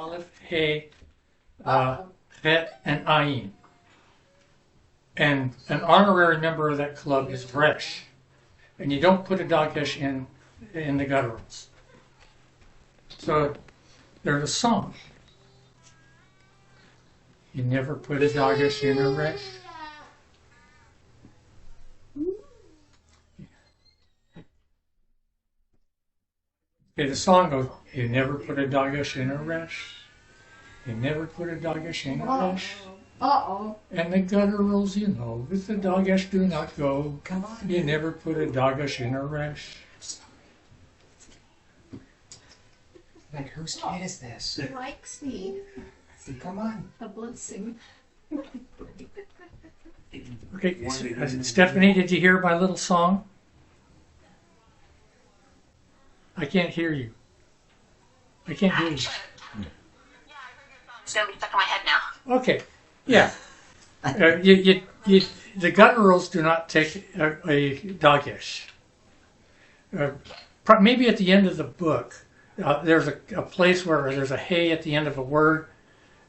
Aleph, He, Het, and Ayin. And an honorary member of that club is Resh. And you don't put a dagesh in the gutturals. So there's a song. You never put a dagesh in a resh. Okay, the song goes, you never put a dagesh in a resh. You never put a dagesh in a resh. Uh-oh. And the gutturals, you know, with the dagesh do not go. Come on. You never put a dagesh in a resh. Like, whose kid is this? He likes me. Come on. A blessing. Okay, Stephanie, did you hear my little song? I can't hear you. I can't hear you. Yeah, I heard your thoughts. It's going to be stuck in my head now. Okay, yeah. The gutturals do not take a dagesh. Maybe at the end of the book, there's a place where there's a hey at the end of a word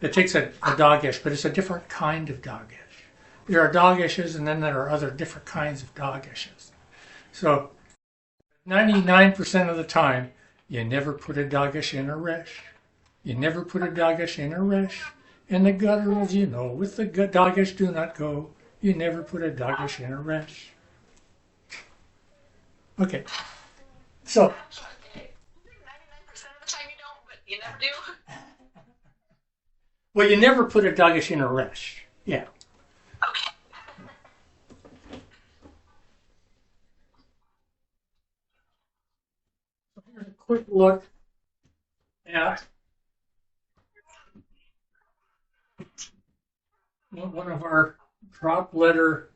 that takes a dagesh, but it's a different kind of dagesh. There are dageshes, and then there are other different kinds of dageshes. So 99% of the time, you never put a dagesh in a resh. You never put a dagesh in a resh. And the gutturals, you know, with the dagesh do not go. You never put a dagesh in a resh. Okay. So 99% of the time you don't, but you never do. well, you never put a dagesh in a resh. Yeah. Okay. Here's a quick look at one of our drop letter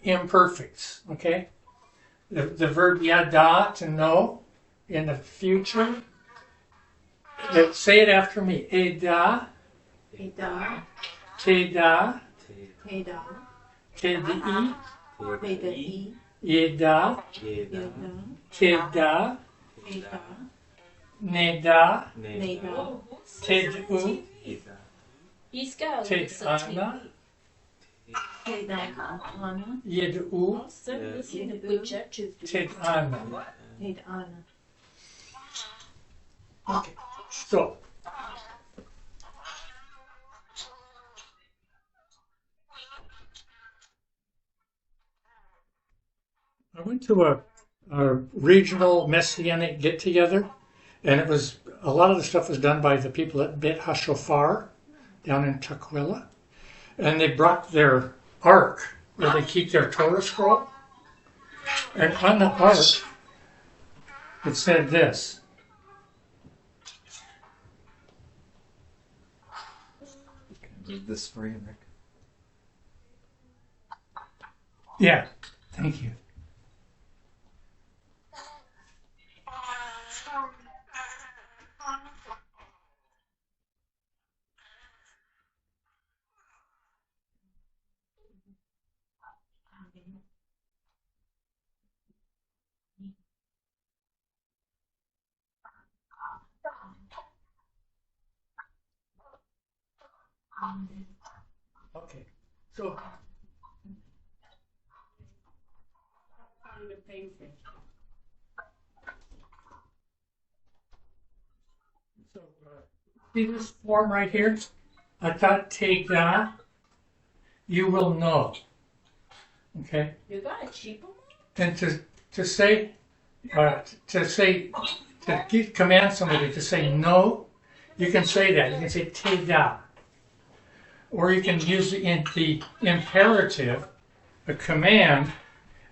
imperfects. Okay, the verb yada, to know, in the future. Say it after me. Eda, Eda. teda, Eda. tedi, Eda. yeda, Eda. teda, Eda. neda, Neda. tedu, Tedana, Eda. Anna. yedu, Eda. tedana. Eda. Okay, so I went to a regional messianic get-together, and it was a lot of the stuff was done by the people at Bet HaShofar down in Tukwila, and they brought their ark where they keep their Torah scroll, and on the ark it said this. Read this for you, Rick. Yeah, thank you. Okay, so see this form right here? Atat tega, you will know. Okay, You got a cheap one? and to say command somebody to say no, you can say that. You can say teda. Or you can use the imperative, a command,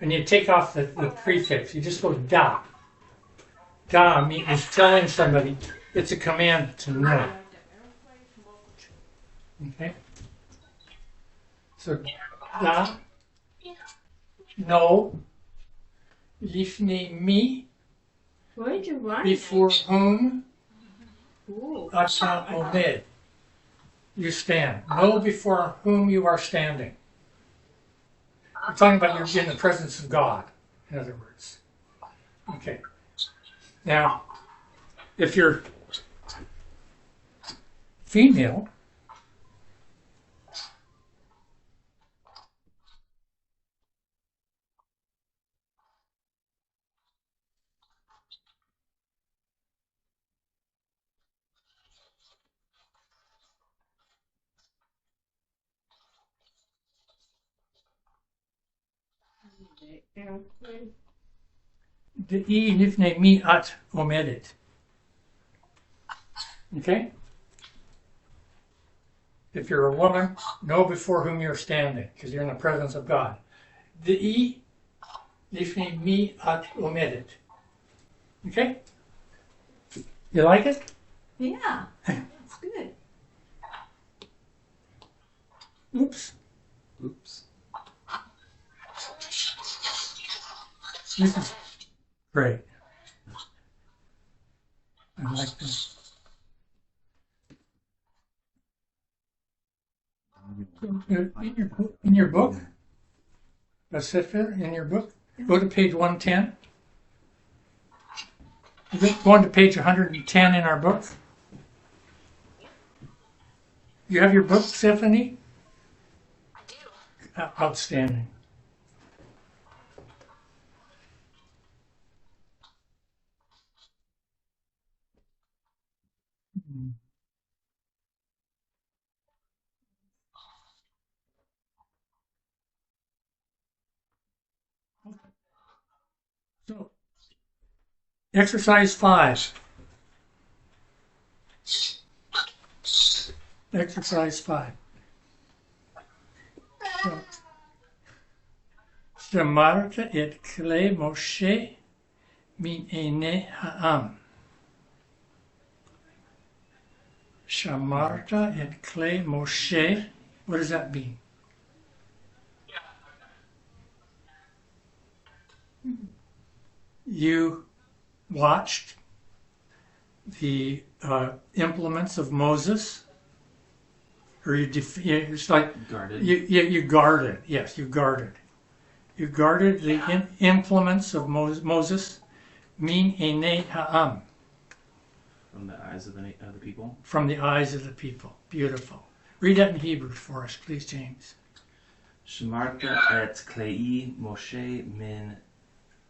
and you take off the prefix. You just go da. Da means telling somebody it's a command to know. Okay? So da, no, lifnei mi, Where did you write before whom Ooh. ata omed. You stand. Know before whom you are standing. We're talking about you're in the presence of God, in other words. Okay. Now, if you're female. דאי לפני מי את עומדת. Okay? If you're a woman, know before whom you're standing, because you're in the presence of God. דאי לפני מי את עומדת. Okay? You like it? Yeah, it's good. Oops. Oops. This is great. I like this. In your book, a Sefer, in your book, go to page 110. Go on to page 110 in our book. You have your book, Stephanie? I do. Outstanding. So, exercise 5. Exercise 5. So, שמרת את כלי משה מעיני העם. שמרת את כלי משה. What does that mean? You watched the implements of Moses, or it's like Guarded. you guarded. Yes, you guarded. You guarded the implements of Moses, min einei ha'am, From the eyes of the people. from the eyes of the people. Beautiful. Read that in Hebrew for us, please, James. Shemarta et klei Moshe min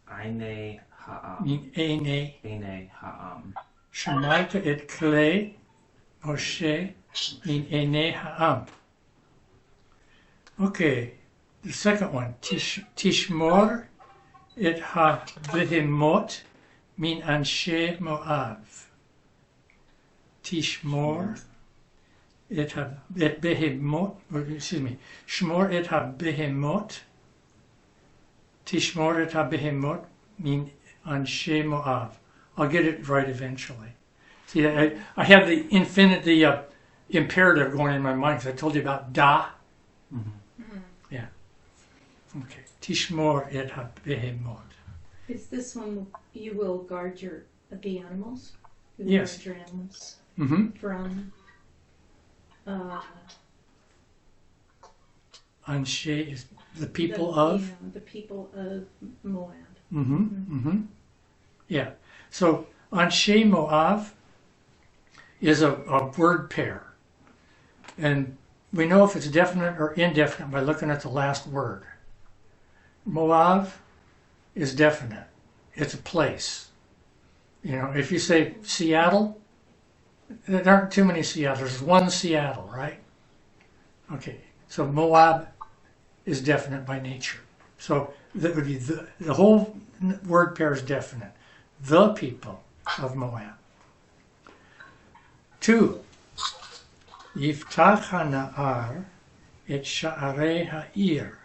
einei ha'am. Min einei. Einei ha'am. Shemarta et klei Moshe min einei ha'am. Okay, the second one. Tishmor et ha-behemot min anshe Moav. Tishmor et ha-behemot, excuse me, Shmor et ha-behemot, Tishmor et ha-behemot min anshe Moav. I'll get it right eventually. See, I have the imperative going in my mind because I told you about da. Mm-hmm. Yeah. Okay. Tishmor et ha-behemot. Is this one you will guard the animals? You will Yes. guard your animals Mm-hmm. from Anshe is the people of. yeah, the people of Moab. Mm-hmm. Mm-hmm. Yeah. So Anshe Moav is a word pair. And we know if it's definite or indefinite by looking at the last word. Moav is definite. It's a place. You know, if you say Seattle, there aren't too many Seattles. There's one Seattle, right? Okay. So Moab is definite by nature. So that would be the whole word pair is definite. The people of Moab. 2. Yiftach hana'ar et sha'arei ha'ir.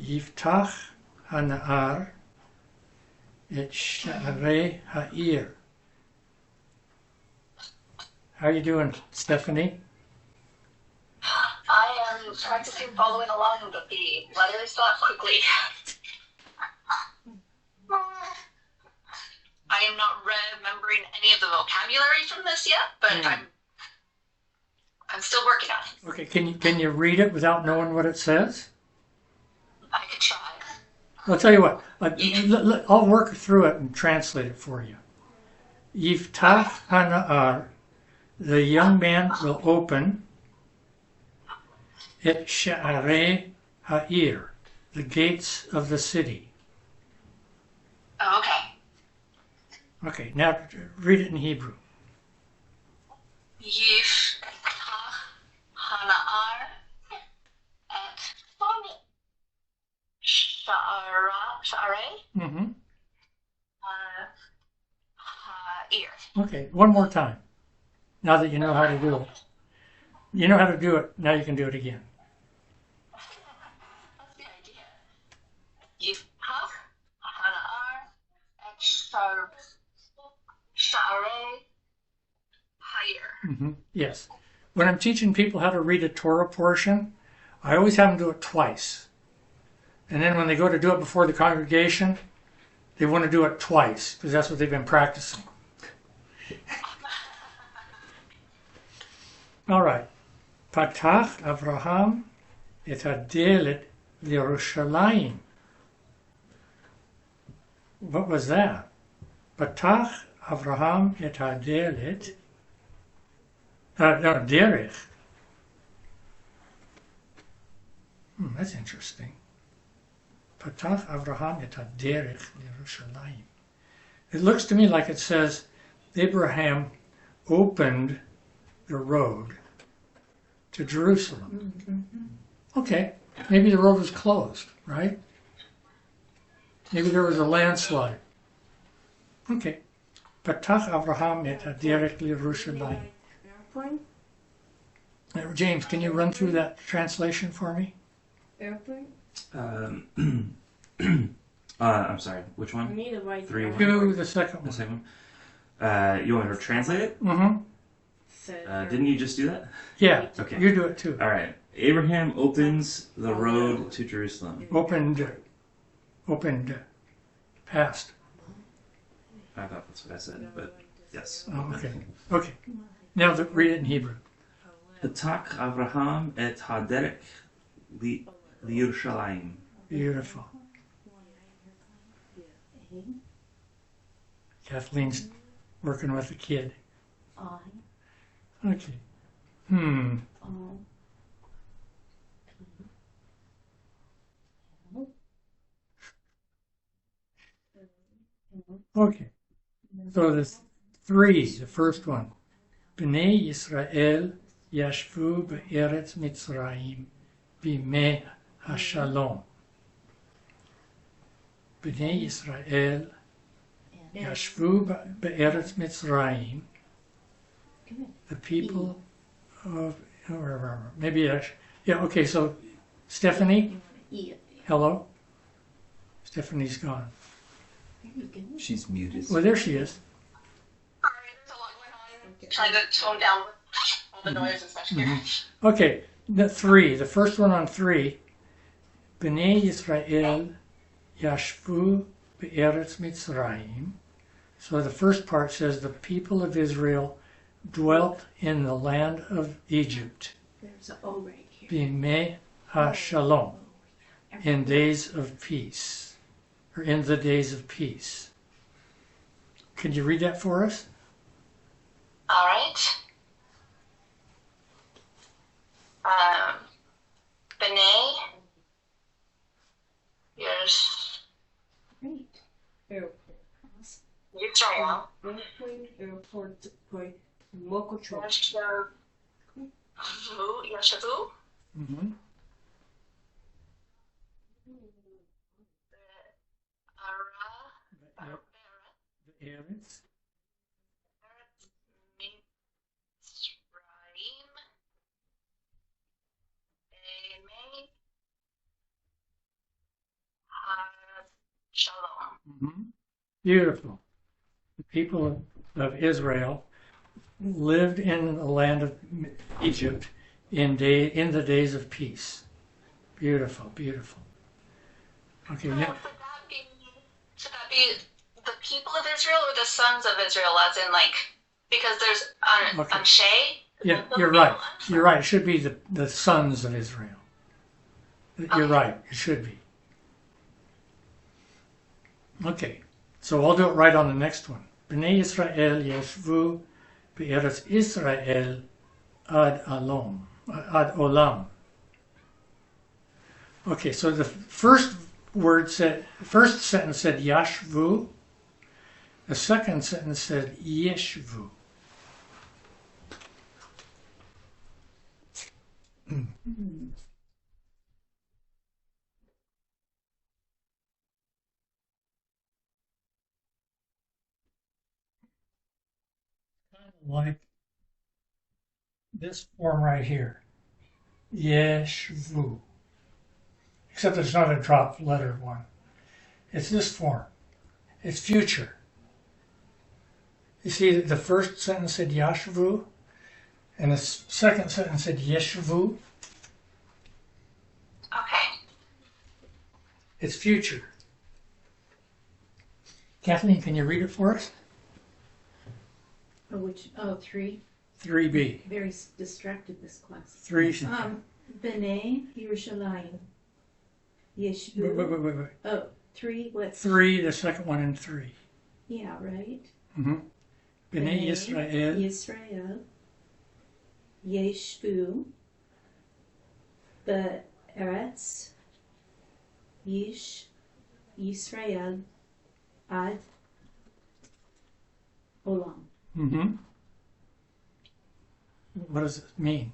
Yiftach hana'ar et sha'arei ha'ir. How you doing, Stephanie? I am practicing following along with the letters not quickly. I am not remembering any of the vocabulary from this yet, but I'm still working on it. Okay, can you read it without knowing what it says? I could try. I'll tell you what. I'll work through it and translate it for you. Yiftach hana'ar The young man will open et sha'arei ha'ir, the gates of the city. Oh, okay. Okay, now read it in Hebrew. Yiftach hana'ar et sha'arei Mm-hmm. ha'ir. Okay, one more time. Now that you know how to do it. You know how to do it, now you can do it again. That's the idea. Yiftach hana'ar et sha'arei ha'ir. Mm-hmm. Yes. When I'm teaching people how to read a Torah portion, I always have them do it twice. And then when they go to do it before the congregation, they want to do it twice, because that's what they've been practicing. All right. Patach Avraham et hadelet l'Yerushalayim. What was that? Patach Avraham et hadelet. No, derech. That's interesting. Patach Avraham et haderech l'Yerushalayim. It looks to me like it says Abraham opened the road to Jerusalem. Okay, maybe the road was closed, right? Maybe there was a landslide. Okay. Patach Avraham et haderech l'Yerushalayim. Airplane? James, can you run through that translation for me? Airplane? I'm sorry, which I one? need to write Three, down. Do the second The one. second one? You want me to translate it? Mm-hmm. Didn't you just do that? Yeah, Okay. you do it too. Alright. Abraham opens the road to Jerusalem. Opened, past. I thought that's what I said, but yes. Oh, okay. Okay. Now read it in Hebrew. Patach Avraham et haderech l'Yerushalayim. Beautiful. Kathleen's working with a kid. Okay. Okay. So there's three. The first one. Bnei Yisrael yashvu be'eretz Mitzrayim b'mei hashalom. Bnei Yisrael yashvu be'eretz Mitzrayim. The people of, maybe, yeah, okay, so Stephanie, hello? Stephanie's gone. She's muted. Well, there she is. Sorry, there's a lot going on. Trying to tone down all the noise and stuff here. Okay, the first one on 3. Bnei Yisrael yashvu be'eretz Mitzrayim. So the first part says the people of Israel dwelt in the land of Egypt. There's an O right here. B'mei hashalom. In days of peace. Or in the days of peace. Could you read that for us? All right. B'nai, here's Great. Airport. Yisrael. Airplane, airport, point, local truck. Yashavu. Mm-hmm. Ara. The Eretz. Mitzrayim. B'mei Shalom. Mm-hmm. Beautiful. The people of Israel lived in the land of Egypt in the days of peace. Beautiful, beautiful. Okay, now, Should that be the people of Israel or the sons of Israel, as in like, because there's Okay. on Shay? yeah, you're right. You're right. It should be the sons of Israel. You're right. It should be. Okay, so I'll do it right on the next one. Bnei Yisrael yeshvu be'eretz Israel ad olam. Okay, so the first sentence said yashvu. The second sentence said yeshvu. Like this form right here, yeshvu. Except it's not a drop letter one. It's this form. It's future. You see, the first sentence said yashvu, and the second sentence said yeshvu. Okay. It's future. Kathleen, can you read it for us? Oh, 3. 3b. Very distracted this class. 3. B'nai Yerushalayim. Yeshvu. Wait. Oh, 3, what? 3, the second one in 3. Yeah, right. Mm-hmm. B'nai Yisrael. Yisrael. Yeshvu. Be'eretz. Yisrael. Ad. Olam. Mm-hmm. What does it mean?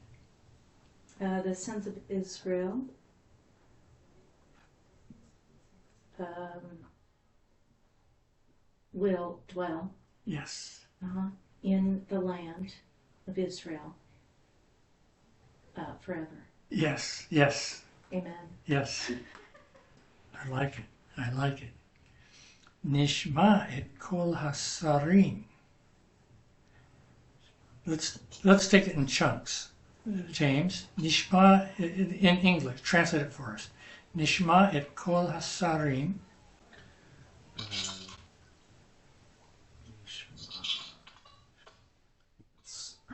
The sons of Israel will dwell Yes. in the land of Israel forever. Yes. Amen. Yes. I like it. Nishma et kol hasarim. Let's take it in chunks. James, Nishma in English. Translate it for us. Nishma et kol hasarim.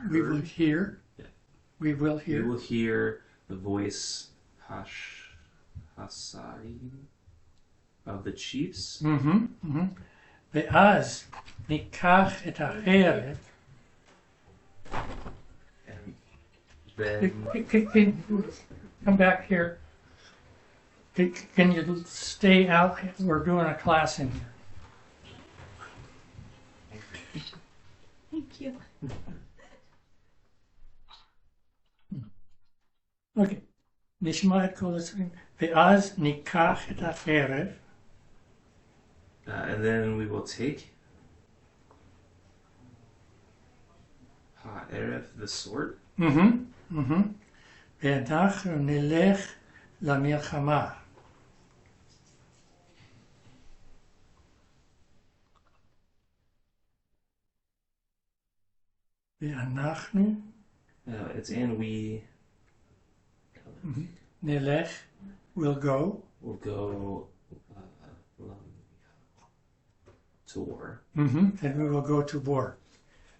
We will hear. We will You hear. will hear the voice Hasari of the chiefs. ואז ניקח את החרב. And then Come back here. Can you stay out? We're doing a class in here. Thank you. Okay. נשמע את כל הספרים, ואז ניקח את החרב. and then we will take Ha'eref, the sword. ואנחנו נלך למלחמה. ואנחנו It's and we נלך, will go. will go to war. Then we will go to war.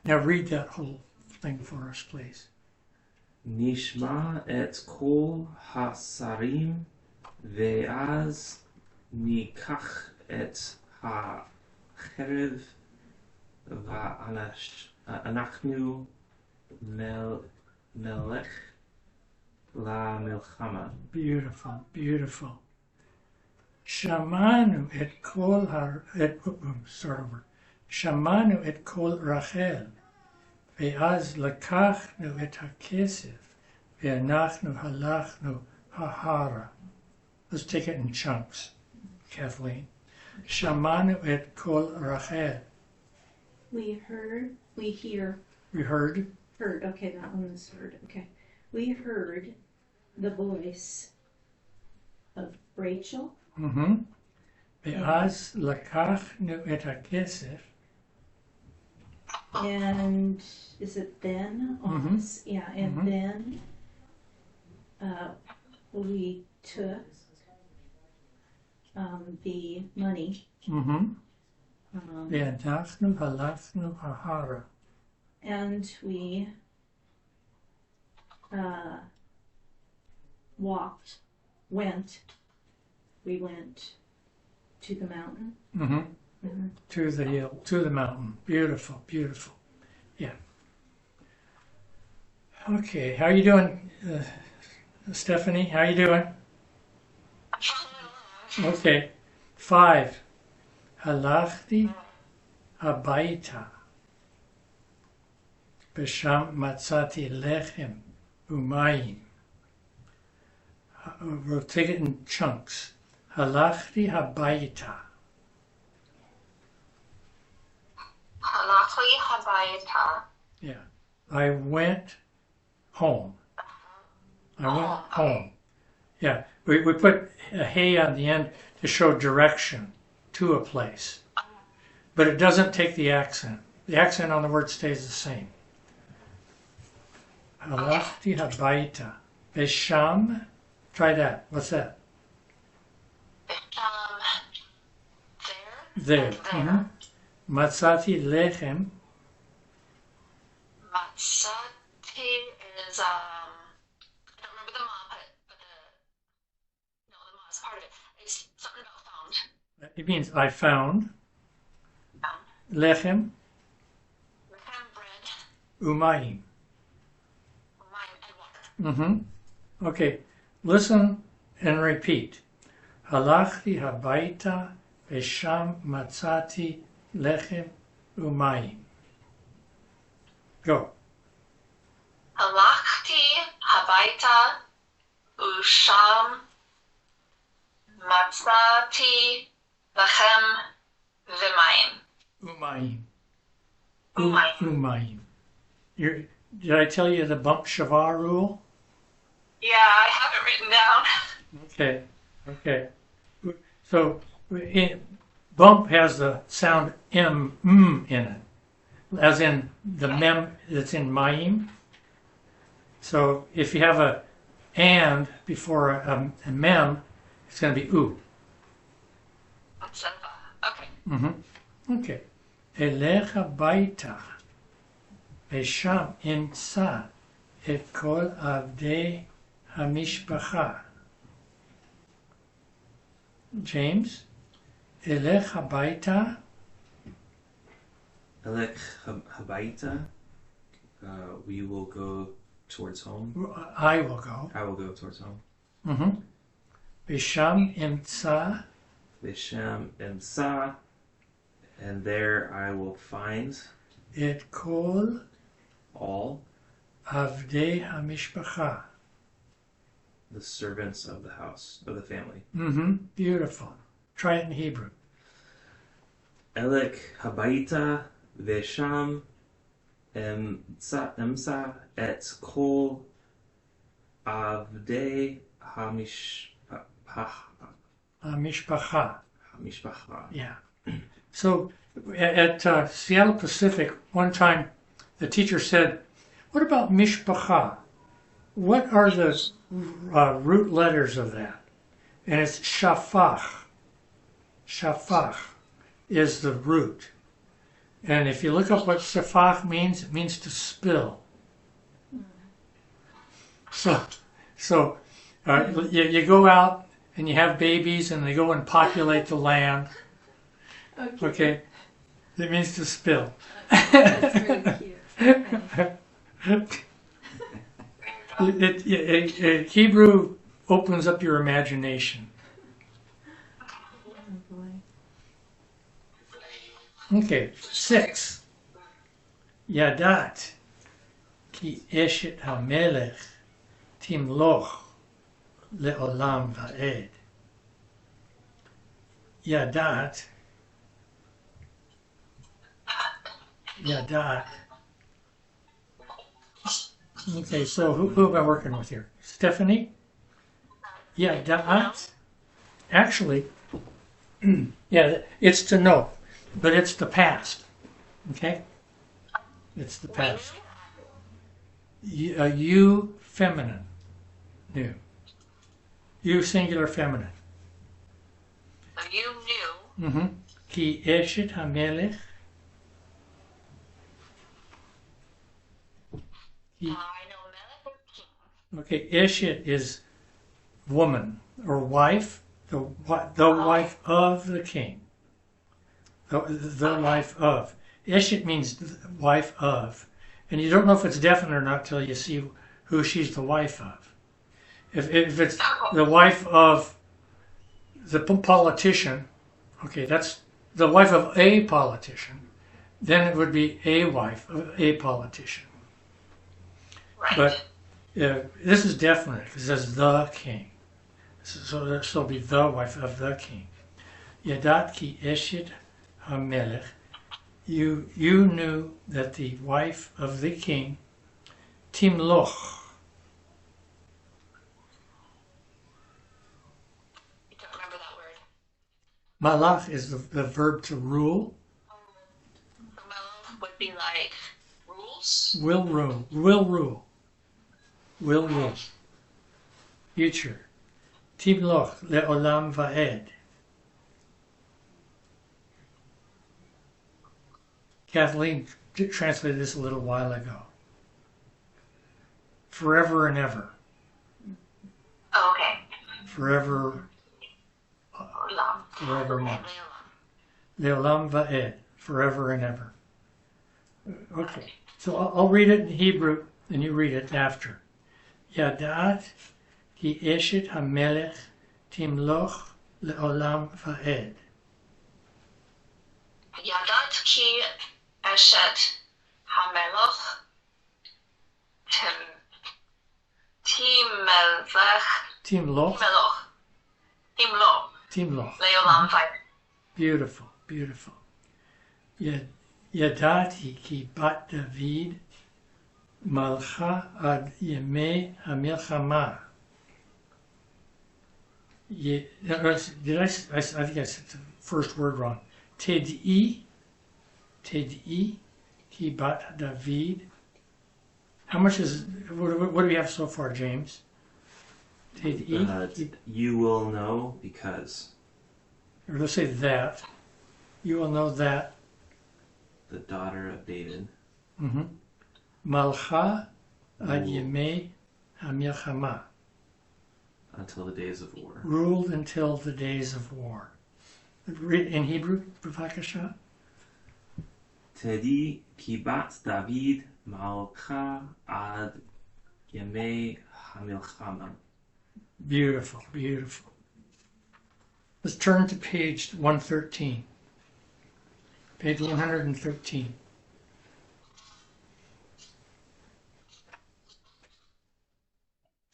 Now read that whole thing for us, please. Nishma et kol hasarim ve'az nikach et ha'cherev va'anachnu melech la milchama. Beautiful, beautiful. Shamanu et kol start over. Shamanu et kol Rachel. ואז לקחנו את הכסף ואנחנו הלכנו ההרה. Let's take it in chunks, Kathleen. שמענו את קול רחל. We hear. We heard. Heard, okay, that one was heard, okay. We heard the voice of Rachel. ואז לקחנו את הכסף. And is it then? Yeah, and then we took the money. ואנחנו הלכנו ההרה. And we we went to the mountain. To the hill, to the mountain. Beautiful, beautiful. Yeah. Okay, how you doing, Stephanie? How you doing? Okay. 5. Halachti habayita. B'sham matzati lechem umayim. We'll take it in chunks. Halachti habayita. Halachli habayita. Yeah. I went home. I went home. Yeah. We put a hey on the end to show direction to a place. But it doesn't take the accent. The accent on the word stays the same. Halachti habayita. Besham. Try that. What's that? There. There. Mhm. Matzati lechem. Matzati is I don't remember the ma, but the ma is part of it. It's something about found. It means I found. Found. Lechem. Lechem, bread, Umayim. wine, and water. Mm-hmm. Okay. Listen and repeat. Halachti habayita vesham matzati lechem umayim. Go. Halachti habayita usham matzati lechem v'mayim. Umayim. Umayim. Umayim. Did I tell you the bump shavar rule? Yeah, I have it written down. Okay. Okay. So bump has the sound m in it, as in the mem that's in mayim. So if you have a and before a mem, it's going to be u. Okay. Mm-hmm. Okay. Elech habayita vesham imtza et kol avdei hamishpacha. James, elech habayita. Elek habayita. We will go towards home. I will go. I will go towards home. Mm-hmm. Bisham imtza. Visham emsa. And there I will find Et kol all avdei hamishpacha. the servants of the house, of the family. Mm-hmm. Beautiful. Try it in Hebrew. Elek habayita vesham emsa et kol avdei hamishpacha. Mishpacha. Hamishpacha. Yeah. So at Seattle Pacific, one time the teacher said, what about Mishpacha? What are the root letters of that? And it's Shafach. Shafach is the root. And if you look up what Shafach means, it means to spill. So you go out and you have babies and they go and populate the land. Okay? It means to spill. That's really cute. Okay. Hebrew opens up your imagination. Oh boy. Okay, 6. Yadat ki eshet hamelech timloch leolam va'ed. Yadat. Okay, so who am I working with here? Stephanie? Yadat. Actually, yeah, it's to know, but it's the past. Okay? It's the past. You feminine. New. You singular feminine. So you knew. Mm-hmm. Ki eshet hamelech. I know Melech or King. Okay, eshet is woman or wife, the wife of the king. The wife of. Eshet means wife of. And you don't know if it's definite or not till you see who she's the wife of. If it's the wife of the politician, okay, that's the wife of a politician, then it would be a wife of a politician. Right. But this is definite because it says the king. So this will be the wife of the king. Yadat ki eshet hamelech. You knew that the wife of the king, timloch. I don't remember that word. Malach is the verb to rule. Melech would be like rules. Will rule. Will rule. Will rule. Future. Timloch le'olam va'ed. Kathleen translated this a little while ago. Forever and ever. Oh, okay. Forever. Olam. Forevermore. Leolam. Le'olam va'ed. Forever and ever. Okay. So I'll read it in Hebrew and you read it after. Yadat ki eshet hamelech timloch le'olam va'ed. Yadat ki eshet hamelech Timloch. Timloch Timloch. leolam va'ed. Beautiful, beautiful. Yadati ki bat David malcha ad yemei hamilchama. Did I think I said the first word wrong. Ted'i ki bat David. How much is, what do we have so far, James? Ted'i, You will know because or let's say that. You will know that. the daughter of David Malcha ad yemei hamilchama. until the days of war. Ruled until the days of war. Read in Hebrew, b'vakasha. Tedi ki bat David malcha ad yemei hamilchama. Beautiful, beautiful. Let's turn to page 113. Page 113.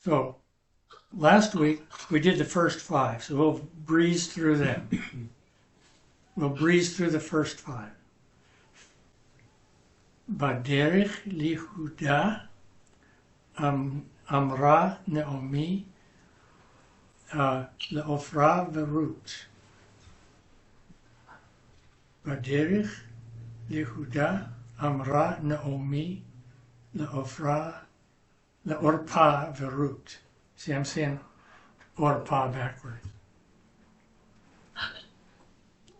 So, last week we did the first 5, so we'll breeze through them. We'll breeze through the first 5. Baderech lihuda amra Naomi leofra verut. Baderech lihuda amra Naomi leofra leorpa verut. See, I'm saying orpa backwards.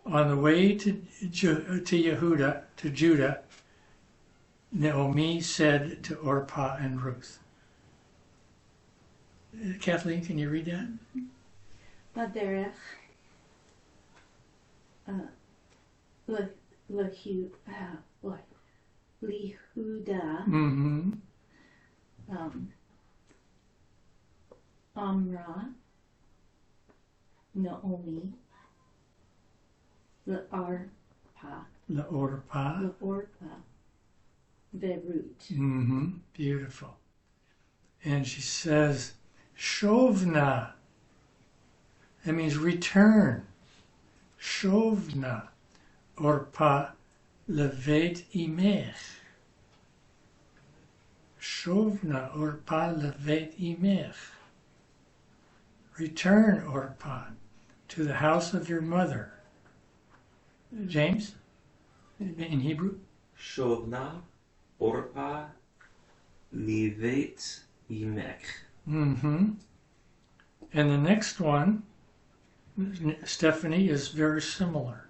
On the way to Judah, Naomi said to Orpah and Ruth. Kathleen, can you read that? Baderech Lihuda Mm-hmm. Amra Naomi Leorpa Orpah. Verut. Mm-hmm. Beautiful. And she says, Shovna. That means return. Shovna. Orpah levet imech. Shovna Orpah levet imech. Return, Orpah, to the house of your mother. James, in Hebrew? Shovna orpa livet imech. Mm-hmm. And the next one, Stephanie, is very similar.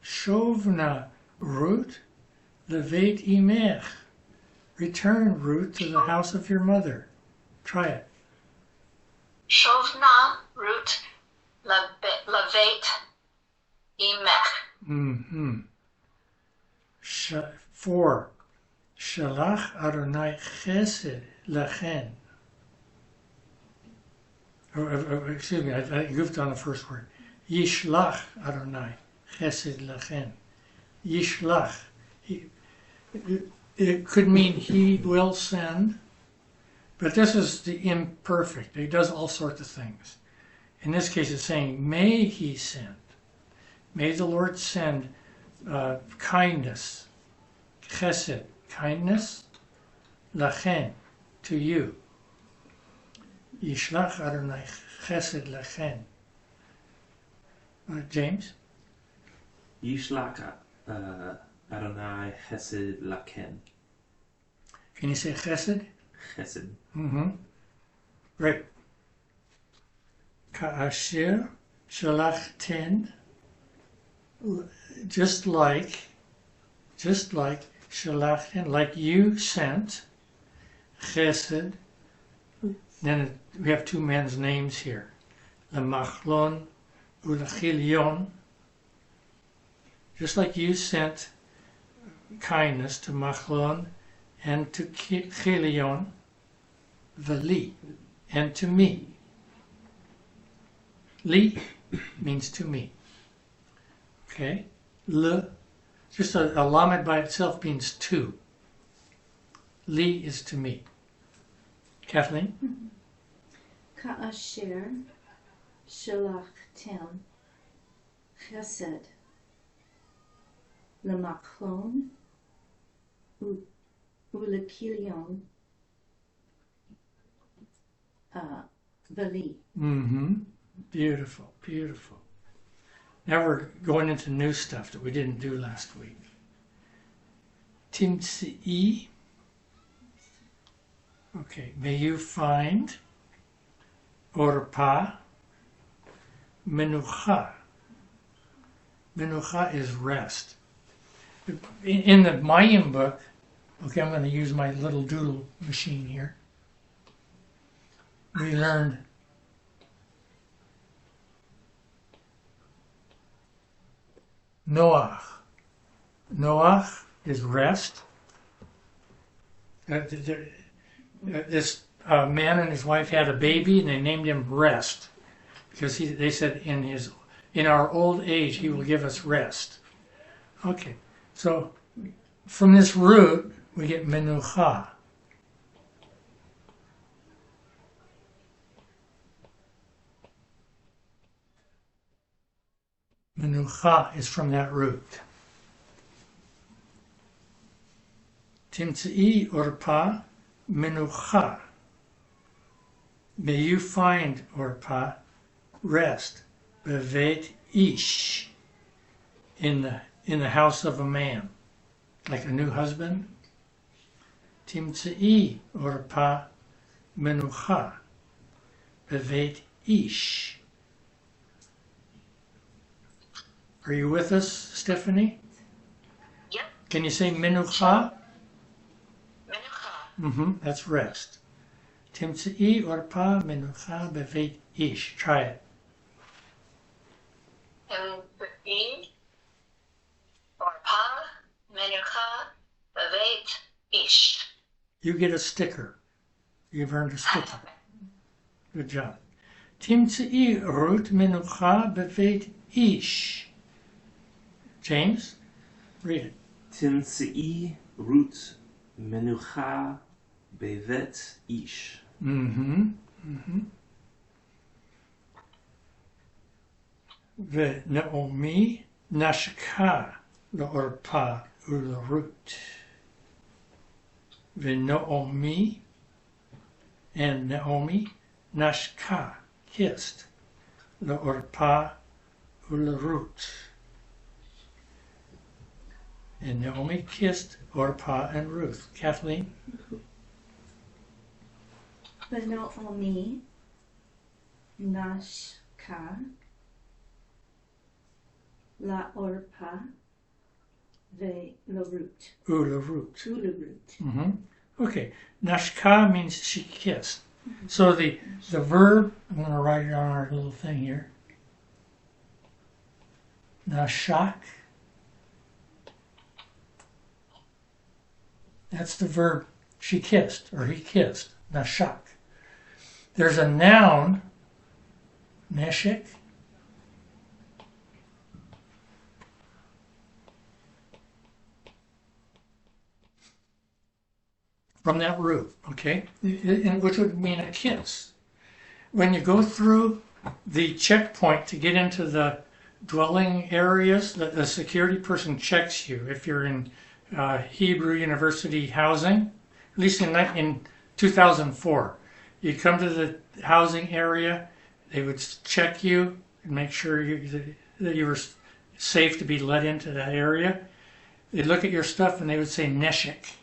Shovna Ruth levet imech. Return, Ruth, to the house of your mother. Try it. Shovna Rut Levet Imech. Mm-hmm. 4. Shalach Adonai Chesed Lachen. Excuse me, I goofed on the first word. Yishlach Adonai Chesed Lachen. Yishlach. It could mean he will send, but this is the imperfect. He does all sorts of things. In this case, it's saying, may he send. May the Lord send kindness, chesed, kindness, lachen, to you. Yishlach Adonai chesed lachen. James? Yishlach Adonai Chesed Laken. Can you say chesed? Chesed. Mm-hmm. Great. Ka'asher shalachten, just like shalachten, like you sent, chesed. Then we have two men's names here, lemachlon ulechilion. Just like you sent kindness to Machlon and to Chilion, veli, and to me. Li means to me. Okay? Le, just a lamed by itself means to. Li is to me. Kathleen? Ka'asher shalachtem chesed lemachlon ulekilion veli. Mm-hmm. Beautiful, beautiful. Now we're going into new stuff that we didn't do last week. Timtzi'i. Okay, may you find orpa menucha. Menucha is rest. In the Mayim book, okay, I'm going to use my little doodle machine here. We learned Noach. Noach is rest. This man and his wife had a baby, and they named him Rest, because they said in our old age he will give us rest. Okay, so from this root we get menucha. Menucha is from that root. Timtzi'i orpa menucha. May you find, orpa, rest, bevet ish, in the house of a man, like a new husband. Timtzi'i orpa menucha, bevet ish. Are you with us, Stephanie? Yep. Can you say menucha? Menucha. Mm-hmm. That's rest. Timtzi'i orpa menucha bevet ish. Try it. Timtzi'i orpa menucha bevet ish. You get a sticker. You've earned a sticker. Good job. Timtzi'i rut menucha bevet ish. James, read it. Timtzi'i Rut Menucha Bevet Ish. Mm-hmm. Mm-hmm. Ve'Naomi nashka la'orpa u'lerut. Ve'Naomi and Naomi nashka, kissed, la'orpa u'lerut. And Naomi kissed Orpah and Ruth. Kathleen? Naomi nashka la orpa ve l'root. U'lerut. U'lerut. Mm-hmm. Okay. Nashka means she kissed. So the verb, I'm going to write it on our little thing here. Nashak. That's the verb she kissed or he kissed. Nashak. There's a noun, neshek. From that root, okay? Which would mean a kiss. When you go through the checkpoint to get into the dwelling areas, the security person checks you. If you're in Hebrew University housing, at least in 2004, you come to the housing area, they would check you and make sure that you were safe to be let into that area. They'd look at your stuff and they would say neshek.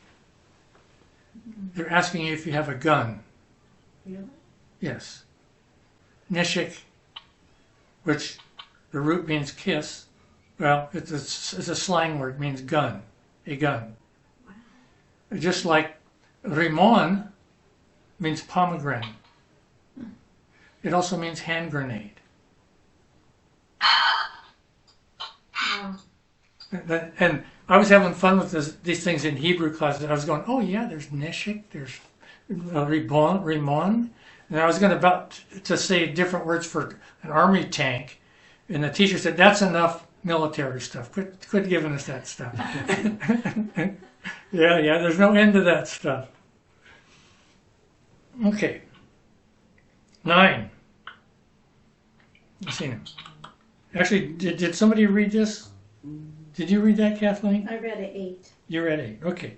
They're asking you if you have a gun. Really? Yes. Neshek, which the root means kiss. Well, it's a slang word, means gun, a gun. Wow. Just like rimon means pomegranate. It also means hand grenade. Wow. And I was having fun with these things in Hebrew class. I was going, oh yeah, there's neshek, there's rimon. And I was about to say different words for an army tank. And the teacher said, that's enough military stuff. Quit giving us that stuff. yeah, there's no end to that stuff. Okay. 9. Let's see. Actually, did somebody read this? Did you read that, Kathleen? I read a 8. You read 8. Okay.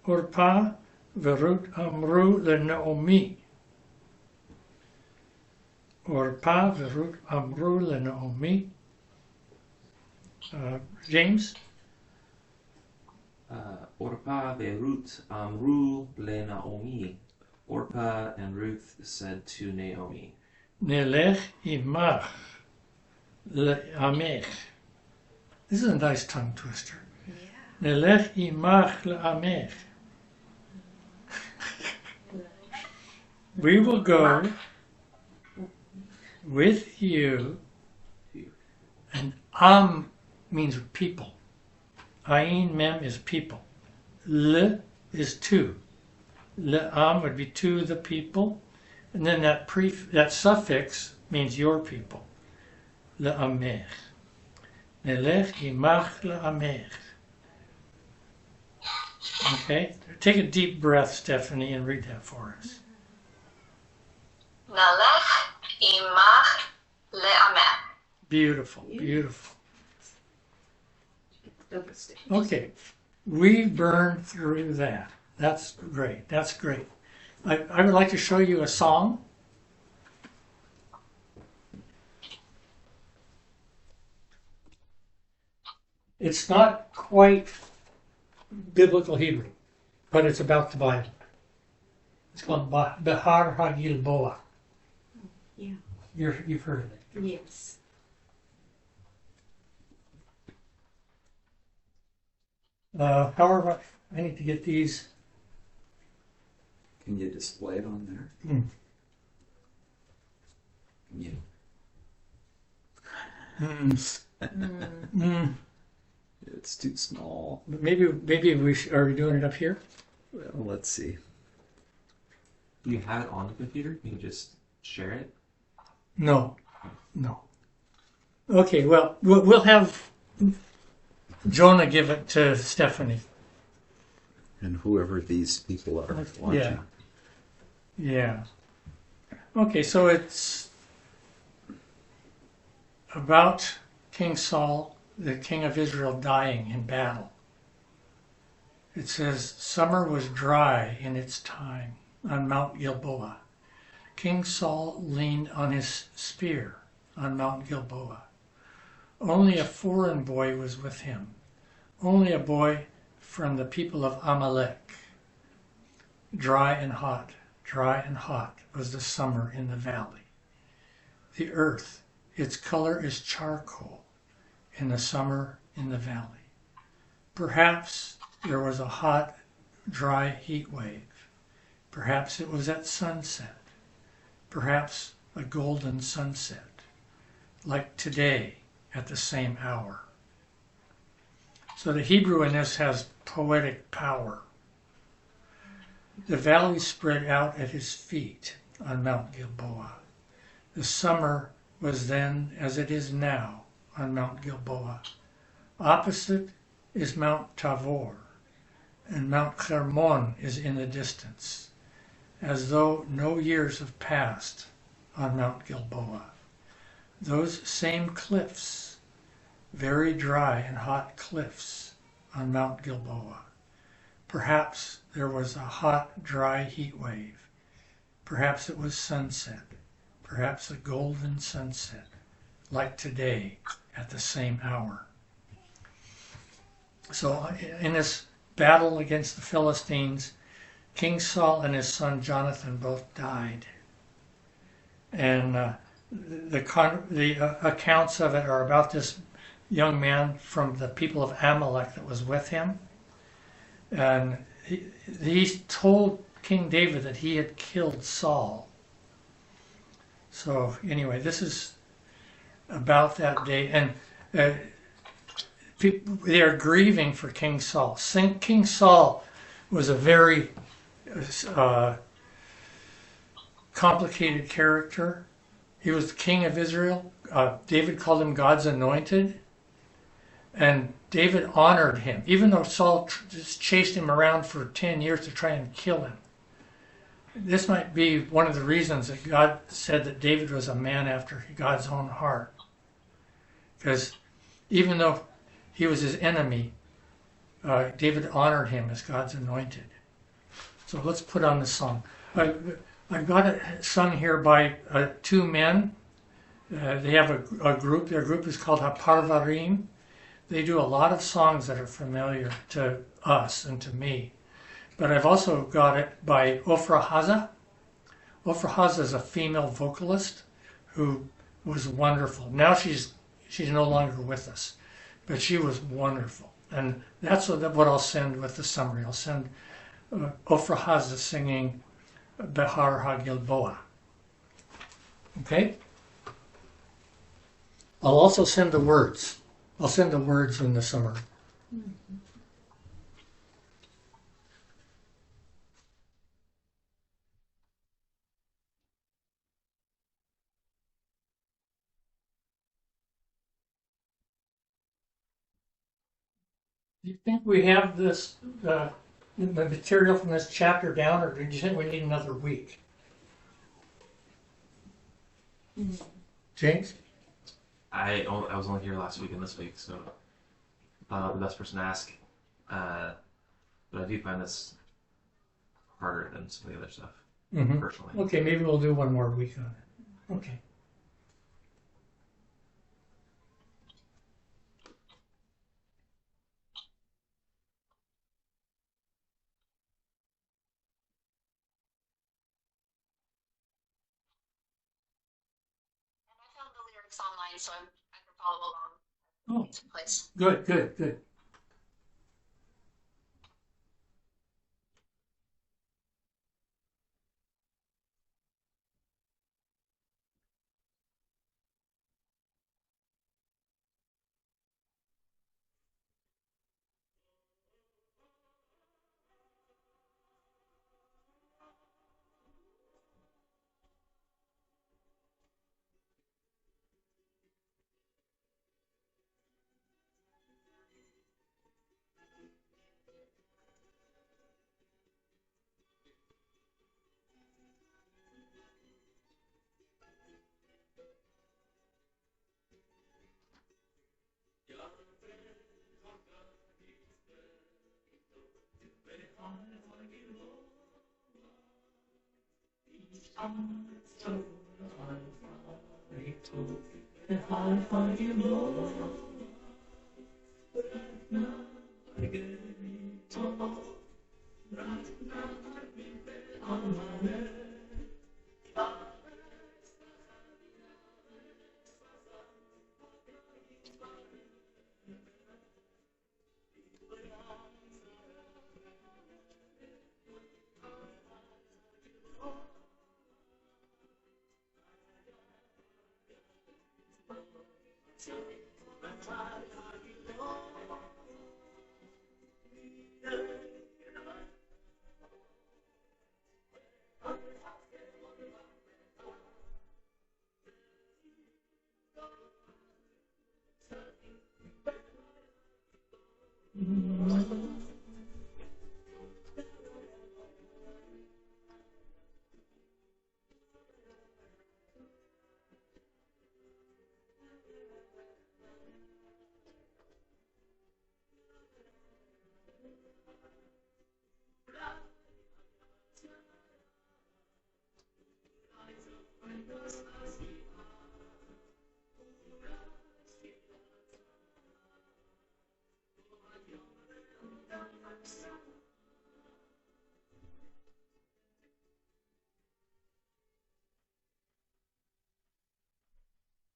Orpa verut amru leNaomi. Orpa verut amru leNaomi. James? Orpa veRuth amru le Naomi. Orpa and Ruth said to Naomi, Nelech imach le'amech. This is a nice tongue twister. Yeah. Nelech imach le'amech. We will go with you. And am means people. Ayin mem is people. Le is to. Le'am would be to the people. And then that suffix means your people. Le'amech. Nelech imach le'amech. Okay? Take a deep breath, Stephanie, and read that for us. Nalech imach le'amech. Beautiful, beautiful. Okay, we burned through that. That's great, that's great. I would like to show you a song. It's not quite biblical Hebrew, but it's about the Bible. It's called Behar HaGilboa. Yeah. You've heard of it. Yes. However, I need to get these. Can you display it on there? Mm. Yeah. It's too small. Maybe are we doing it up here? Well, let's see. do you have it on the computer? You can just share it? No. Okay, well, we'll have Jonah give it to Stephanie. And whoever these people are watching. Yeah. Okay, so it's about King Saul, the king of Israel, dying in battle. It says, summer was dry in its time on Mount Gilboa. King Saul leaned on his spear on Mount Gilboa. Only a foreign boy was with him, only a boy from the people of Amalek. Dry and hot was the summer in the valley. The earth, its color is charcoal in the summer in the valley. Perhaps there was a hot, dry heat wave. Perhaps it was at sunset. Perhaps a golden sunset, like today at the same hour. So the Hebrew in this has poetic power. The valley spread out at his feet on Mount Gilboa. The summer was then as it is now on Mount Gilboa. Opposite is Mount Tabor, and Mount Hermon is in the distance, as though no years have passed on Mount Gilboa. Those same cliffs, very dry and hot cliffs on Mount Gilboa. Perhaps there was a hot, dry heat wave. Perhaps it was sunset. Perhaps a golden sunset, like today at the same hour. So in this battle against the Philistines, King Saul and his son Jonathan both died. And the accounts of it are about this young man from the people of Amalek that was with him. And he told King David that he had killed Saul. So anyway, this is about that day. And they are grieving for King Saul. King Saul was a very complicated character. He was the king of Israel. David called him God's anointed. And David honored him, even though Saul just chased him around for 10 years to try and kill him. This might be one of the reasons that God said that David was a man after God's own heart. Because even though he was his enemy, David honored him as God's anointed. So let's put on the song. I've got it sung here by two men. They have a group. Their group is called Haparvarim. They do a lot of songs that are familiar to us and to me. But I've also got it by Ofra Haza. Ofra Haza is a female vocalist who was wonderful. Now she's no longer with us, but she was wonderful. And that's what I'll send with the summary. I'll send Ofra Haza singing Behar HaGilboa. Okay? I'll also send the words. I'll send the words in the summary. Do you think we have this the material from this chapter down, or do you think we need another week? James? I was only here last week and this week, so the best person to ask. But I do find this harder than some of the other stuff, personally. Okay, maybe we'll do one more week on it. Okay. And I found the lyrics online, so I can follow along. Oh, Place. good.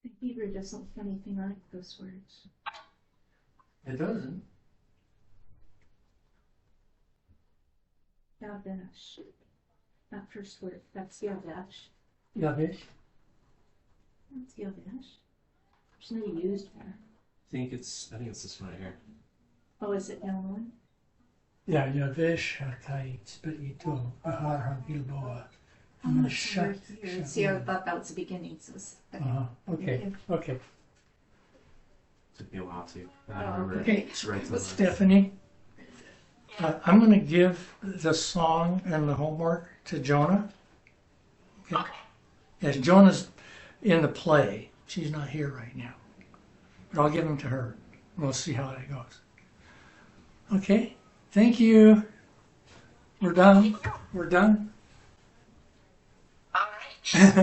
The Hebrew doesn't have anything like those words. It doesn't. Yavesh. That first word, that's Yavesh. Yavish. That's Yavesh. There's no used there. I think it's this one right here. Oh, is it down one? Yeah, Yavish Hakait Spito Bahar Gilboa. I'm gonna shut. See, I thought that was the beginning. So Okay. Okay. Took me a while too. I Oh, remember okay. it's right to the left. Stephanie, I'm going to give the song and the homework to Jonah. Okay. Yes, Jonah's in the play. She's not here right now. But I'll give them to her. We'll see how that goes. Okay. Thank you. We're done. We're done. All right.